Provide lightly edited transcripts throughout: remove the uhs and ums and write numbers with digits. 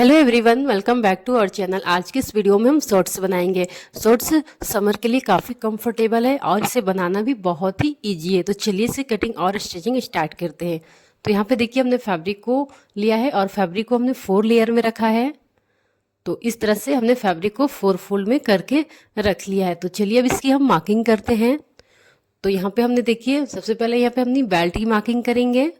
Hello everyone, welcome back to our channel. आज के इस वीडियो में हम शॉर्ट्स बनाएंगे। शॉर्ट्स समर के लिए काफ़ी कंफर्टेबल है और इसे बनाना भी बहुत ही इजी है। तो चलिए इसे कटिंग और स्टिचिंग स्टार्ट करते हैं। तो यहाँ पे देखिए हमने फैब्रिक को लिया है और फैब्रिक को हमने 4 लेयर में रखा है। तो इस तरह से हमने फैब्रिक को 4 फोल्ड में करके रख लिया है। तो चलिए अब इसकी हम मार्किंग करते हैं। तो यहाँ पे हमने देखिए सबसे पहले यहाँ पे अपनी बेल्ट की मार्किंग करेंगे,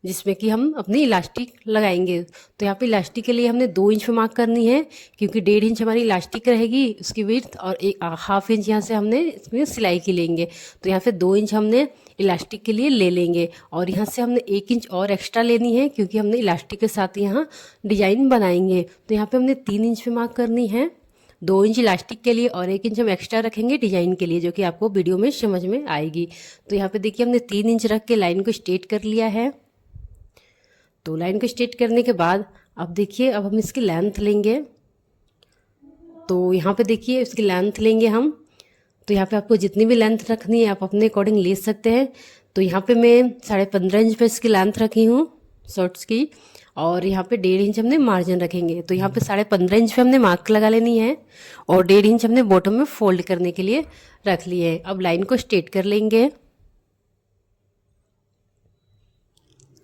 जिसमें कि हम अपनी इलास्टिक लगाएंगे। तो यहाँ पे इलास्टिक के लिए हमने 2 इंच पे मार्क करनी है, क्योंकि 1.5 इंच हमारी इलास्टिक रहेगी उसकी विड्थ, और 1/2 इंच यहाँ से हमने इसमें सिलाई की लेंगे। तो यहाँ पे 2 इंच हमने इलास्टिक के लिए ले लेंगे और यहाँ से हमने 1 इंच और एक्स्ट्रा लेनी है, क्योंकि हमने इलास्टिक के साथ यहाँ डिजाइन बनाएंगे। तो यहाँ पे हमने 3 इंच पे मार्क करनी है, 2 इंच इलास्टिक के लिए और 1 इंच हम एक्स्ट्रा रखेंगे डिजाइन के लिए, जो कि आपको वीडियो में समझ में आएगी। तो यहाँ पे देखिए हमने 3 इंच रख के लाइन को स्ट्रेट कर लिया है। तो लाइन को स्ट्रेट करने के बाद अब देखिए अब हम इसकी लेंथ लेंगे। तो यहाँ पे देखिए इसकी लेंथ लेंगे हम। तो यहाँ पे आपको जितनी भी लेंथ रखनी है आप अपने अकॉर्डिंग ले सकते हैं। तो यहाँ पे मैं 15.5 इंच पे इसकी लेंथ रखी हूँ शॉर्ट्स की, और यहाँ पे 1.5 इंच हमने मार्जिन रखेंगे। तो यहाँ पे 15.5 इंच पे हमने मार्क लगा लेनी है और 1.5 इंच हमने बॉटम में फोल्ड करने के लिए रख लिए है। अब लाइन को स्ट्रेट कर लेंगे।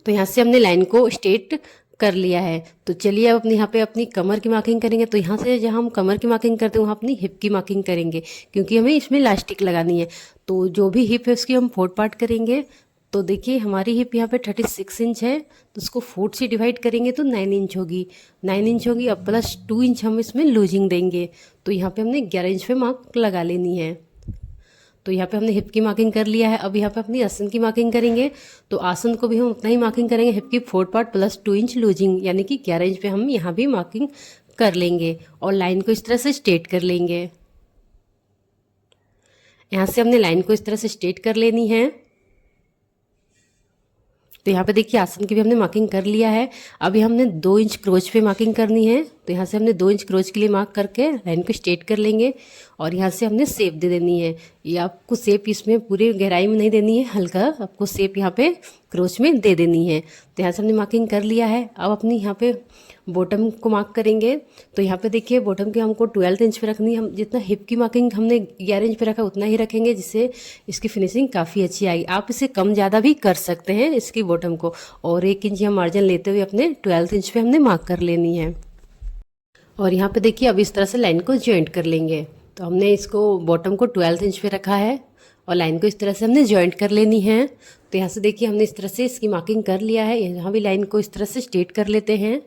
तो यहाँ से हमने लाइन को स्ट्रेट कर लिया है। तो चलिए अब अपने यहाँ पे अपनी कमर की मार्किंग करेंगे। तो यहाँ से जहाँ हम कमर की मार्किंग करते हैं वहाँ अपनी हिप की मार्किंग करेंगे, क्योंकि हमें इसमें इलास्टिक लगानी है। तो जो भी हिप है उसकी हम 4 पार्ट करेंगे। तो देखिए हमारी हिप यहाँ पे 36 इंच है, तो उसको 4 से डिवाइड करेंगे तो 9 इंच होगी। 9 इंच होगी, अब प्लस 2 इंच हम इसमें लूजिंग देंगे। तो यहाँ पे हमने 11 इंच पे मार्क लगा लेनी है। तो यहाँ पे हमने हिप की मार्किंग कर लिया है। अब यहाँ पे अपनी आसन की मार्किंग करेंगे। तो आसन को भी हम उतना ही मार्किंग करेंगे, हिप की 4 पार्ट प्लस 2 इंच लूजिंग, यानी कि 11 इंच पे हम यहाँ भी मार्किंग कर लेंगे और लाइन को इस तरह से स्ट्रेट कर लेंगे। यहाँ से हमने लाइन को इस तरह से स्ट्रेट कर लेनी है। तो यहाँ पे देखिए आसन की भी हमने मार्किंग कर लिया है। अभी हमने 2 इंच क्रोच पे मार्किंग करनी है। तो यहाँ से हमने 2 इंच क्रोच के लिए मार्क करके लाइन को स्ट्रेट कर लेंगे और यहाँ से हमने शेप दे देनी है। ये आपको शेप इसमें पूरी गहराई में नहीं देनी है, हल्का आपको शेप यहाँ पे क्रोच में दे देनी है। तो यहाँ से हमने मार्किंग कर लिया है। अब अपनी यहाँ पे बॉटम को मार्क करेंगे। तो यहाँ पे देखिए बॉटम की हमको 12 इंच पे रखनी है। हम जितना हिप की मार्किंग हमने 11 इंच पे रखा उतना ही रखेंगे, जिससे इसकी फिनिशिंग काफ़ी अच्छी आएगी। आप इसे कम ज़्यादा भी कर सकते हैं इसकी बॉटम को। और 1 इंच हम मार्जिन लेते हुए अपने 12 इंच पे हमने मार्क कर लेनी है। और यहाँ पे देखिए अब इस तरह से लाइन को ज्वाइंट कर लेंगे। तो हमने इसको बॉटम को 12 इंच पे रखा है और लाइन को इस तरह से हमने ज्वाइंट कर लेनी है। तो यहाँ से देखिए हमने इस तरह से इसकी मार्किंग कर लिया है। यहाँ भी लाइन को इस तरह से स्ट्रेट कर लेते हैं।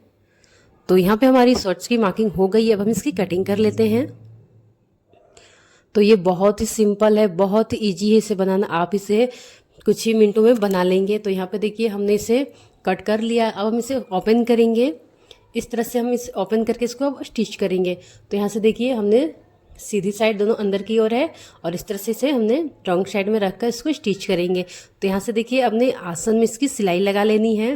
तो यहाँ पे हमारी शॉर्ट्स की मार्किंग हो गई है। अब हम इसकी कटिंग कर लेते हैं। तो ये बहुत ही सिंपल है, बहुत ही ईजी है इसे बनाना। आप इसे कुछ ही मिनटों में बना लेंगे। तो यहाँ पे देखिए हमने इसे कट कर लिया। अब हम इसे ओपन करेंगे। इस तरह से हम इसे ओपन करके इसको अब स्टिच करेंगे। तो यहाँ से देखिए हमने सीधी साइड दोनों अंदर की ओर है और इस तरह से इसे हमने रॉन्ग साइड में रखकर इसको स्टिच करेंगे। तो यहाँ से देखिए हमने आसन में इसकी सिलाई लगा लेनी है।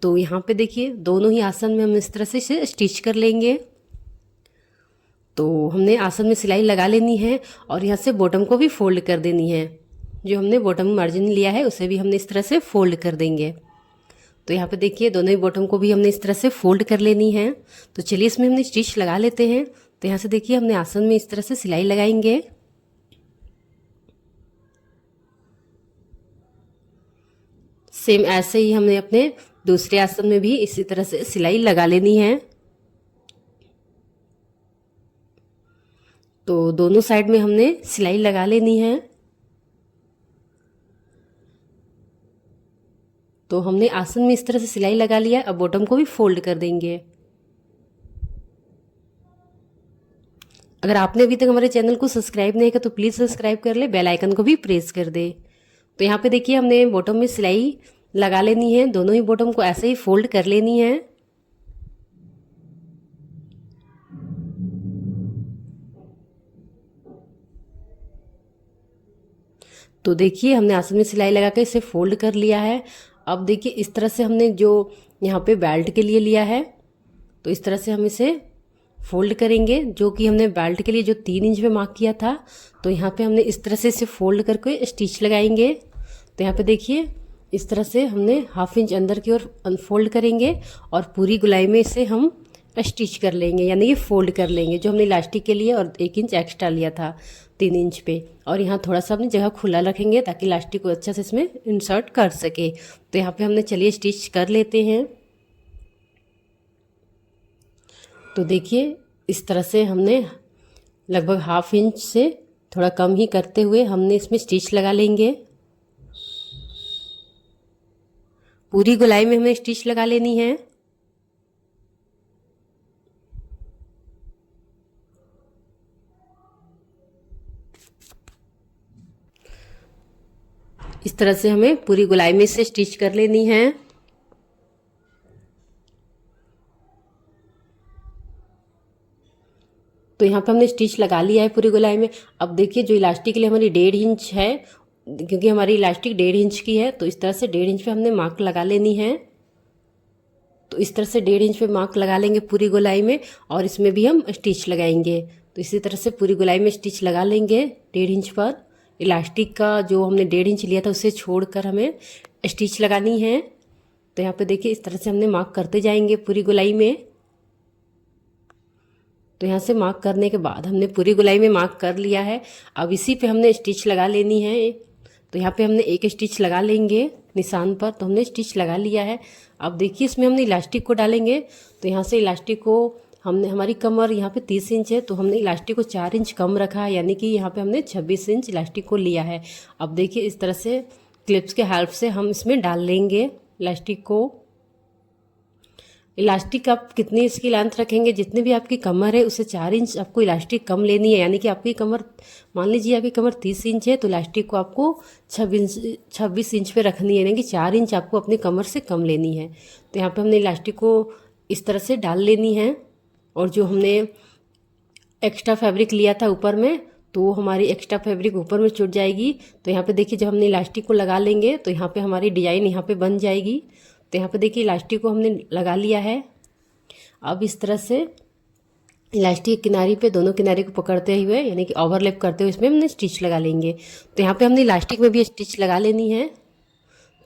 तो यहाँ पे देखिए दोनों ही आसन में हम इस तरह से इसे स्टिच कर लेंगे। तो हमने आसन में सिलाई लगा लेनी है और यहाँ से बॉटम को भी फोल्ड कर देनी है। जो हमने बॉटम मार्जिन लिया है उसे भी हमने इस तरह से फोल्ड कर देंगे। तो यहाँ पे देखिए दोनों ही बॉटम को भी हमने इस तरह से फोल्ड कर लेनी है। तो चलिए इसमें हमने स्टिच लगा लेते हैं। तो यहाँ से देखिए हमने आसन में इस तरह से सिलाई लगाएंगे। सेम ऐसे ही हमने अपने दूसरे आसन में भी इसी तरह से सिलाई लगा लेनी है। तो दोनों साइड में हमने सिलाई लगा लेनी है। तो हमने आसन में इस तरह से सिलाई लगा लिया। अब बॉटम को भी फोल्ड कर देंगे। अगर आपने अभी तक हमारे चैनल को सब्सक्राइब नहीं किया तो प्लीज़ सब्सक्राइब कर ले, बेल आइकन को भी प्रेस कर दे। तो यहाँ पे देखिए हमने बॉटम में सिलाई लगा लेनी है। दोनों ही बॉटम को ऐसे ही फोल्ड कर लेनी है। तो देखिए हमने आसन में सिलाई लगा के इसे फोल्ड कर लिया है। अब देखिए इस तरह से हमने जो यहाँ पे बेल्ट के लिए लिया है, तो इस तरह से हम इसे फोल्ड करेंगे। जो कि हमने बेल्ट के लिए जो 3 इंच पे मार्क किया था, तो यहाँ पे हमने इस तरह से इसे फोल्ड करके स्टिच लगाएंगे। तो यहाँ पे देखिए इस तरह से हमने 1/2 इंच अंदर की ओर अनफोल्ड करेंगे और पूरी गुलाई में इसे हम स्टिच कर लेंगे, यानी कि फोल्ड कर लेंगे। जो हमने इलास्टिक के लिए और 1 इंच एक्स्ट्रा लिया था 3 इंच पे, और यहाँ थोड़ा सा अपनी जगह खुला रखेंगे ताकि इलास्टिक को अच्छा से इसमें इंसर्ट कर सके। तो यहाँ पे हमने चलिए स्टिच कर लेते हैं। तो देखिए इस तरह से हमने लगभग 1/2 इंच से थोड़ा कम ही करते हुए हमने इसमें स्टिच लगा लेंगे। पूरी गोलाई में हमें स्टिच लगा लेनी है। इस तरह से हमें पूरी गोलाई में से स्टिच कर लेनी है। तो यहाँ पे हमने स्टिच लगा लिया है पूरी गोलाई में। अब देखिए जो इलास्टिक के लिए हमारी 1.5 इंच है, क्योंकि हमारी इलास्टिक 1.5 इंच की है, तो इस तरह से 1.5 इंच पे हमने मार्क लगा लेनी है। तो इस तरह से 1.5 इंच पे मार्क लगा लेंगे पूरी गोलाई में, और इसमें भी हम स्टिच लगाएंगे। तो इसी तरह से पूरी गोलाई में स्टिच लगा लेंगे 1.5 इंच पर। इलास्टिक का जो हमने 1.5 इंच लिया था उसे छोड़कर हमें स्टिच लगानी है। तो यहाँ पे देखिए इस तरह से हमने मार्क करते जाएंगे पूरी गोलाई में। तो यहाँ से मार्क करने के बाद हमने पूरी गोलाई में मार्क कर लिया है। अब इसी पे हमने स्टिच लगा लेनी है। तो यहाँ पे हमने एक स्टिच लगा लेंगे निशान पर। तो हमने स्टिच लगा लिया है। अब देखिए इसमें हमने इलास्टिक को डालेंगे। तो यहाँ से इलास्टिक को हमने, हमारी कमर यहाँ पे 30 इंच है, तो हमने इलास्टिक को 4 इंच कम रखा है, यानी कि यहाँ पे हमने 26 इंच इलास्टिक को लिया है। अब देखिए इस तरह से क्लिप्स के हेल्प से हम इसमें डाल लेंगे इलास्टिक को। इलास्टिक आप कितनी इसकी लेंथ रखेंगे, जितनी भी आपकी कमर है उससे 4 इंच आपको इलास्टिक कम लेनी है। यानी कि आपकी कमर, मान लीजिए आपकी कमर 30 इंच है, तो इलास्टिक को आपको 26 इंच पे रखनी है, यानी कि 4 इंच आपको अपनी कमर से कम लेनी है। तो यहाँ पे हमने इलास्टिक को इस तरह से डाल लेनी है। और जो हमने एक्स्ट्रा फैब्रिक लिया था ऊपर में, तो हमारी एक्स्ट्रा फैब्रिक ऊपर में छूट जाएगी। तो यहाँ पे देखिए जब हमने इलास्टिक को लगा लेंगे तो यहाँ पे हमारी डिजाइन यहाँ पे बन जाएगी। तो यहाँ पे देखिए इलास्टिक को हमने लगा लिया है। अब इस तरह से इलास्टिक किनारे पे दोनों किनारे को पकड़ते हुए, यानी कि ओवरलैप करते हुए इसमें हमने स्टिच लगा लेंगे। तो यहाँ पे हमने इलास्टिक में भी स्टिच लगा लेनी है।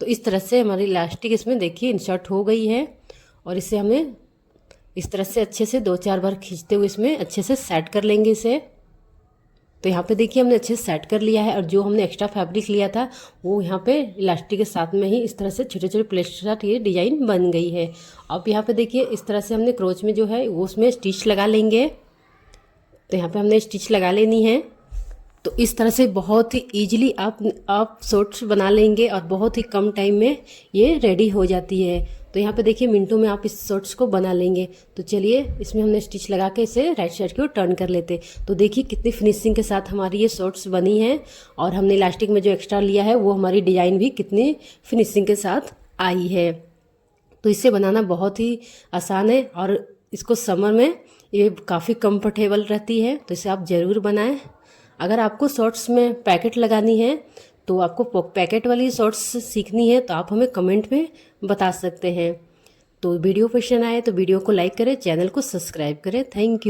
तो इस तरह से हमारी इलास्टिक इसमें देखिए इंसर्ट हो गई है। और इसे हमें इस तरह से अच्छे से 2-4 बार खींचते हुए इसमें अच्छे से सेट कर लेंगे इसे। तो यहाँ पे देखिए हमने अच्छे से सेट कर लिया है। और जो हमने एक्स्ट्रा फैब्रिक लिया था वो यहाँ पे इलास्टिक के साथ में ही इस तरह से छोटे छोटे प्लेट्स के साथ ये डिजाइन बन गई है। अब यहाँ पे देखिए इस तरह से हमने क्रोच में जो है वो उसमें स्टिच लगा लेंगे। तो यहाँ पे हमने स्टिच लगा लेनी है। तो इस तरह से बहुत ही ईजिली आप शॉर्ट्स बना लेंगे और बहुत ही कम टाइम में ये रेडी हो जाती है। तो यहाँ पे देखिए मिनटों में आप इस शॉर्ट्स को बना लेंगे। तो चलिए इसमें हमने स्टिच लगा के इसे राइट साइड की ओर टर्न कर लेते। तो देखिए कितनी फिनिशिंग के साथ हमारी ये शॉर्ट्स बनी है। और हमने इलास्टिक में जो एक्स्ट्रा लिया है वो हमारी डिजाइन भी कितनी फिनिशिंग के साथ आई है। तो इसे बनाना बहुत ही आसान है और इसको समर में ये काफ़ी कंफर्टेबल रहती है। तो इसे आप ज़रूर बनाएं। अगर आपको शॉर्ट्स में पैकेट लगानी है, तो आपको पैकेट वाली शॉर्ट्स सीखनी है, तो आप हमें कमेंट में बता सकते हैं। तो वीडियो पसंद आए तो वीडियो को लाइक करें, चैनल को सब्सक्राइब करें। Thank you.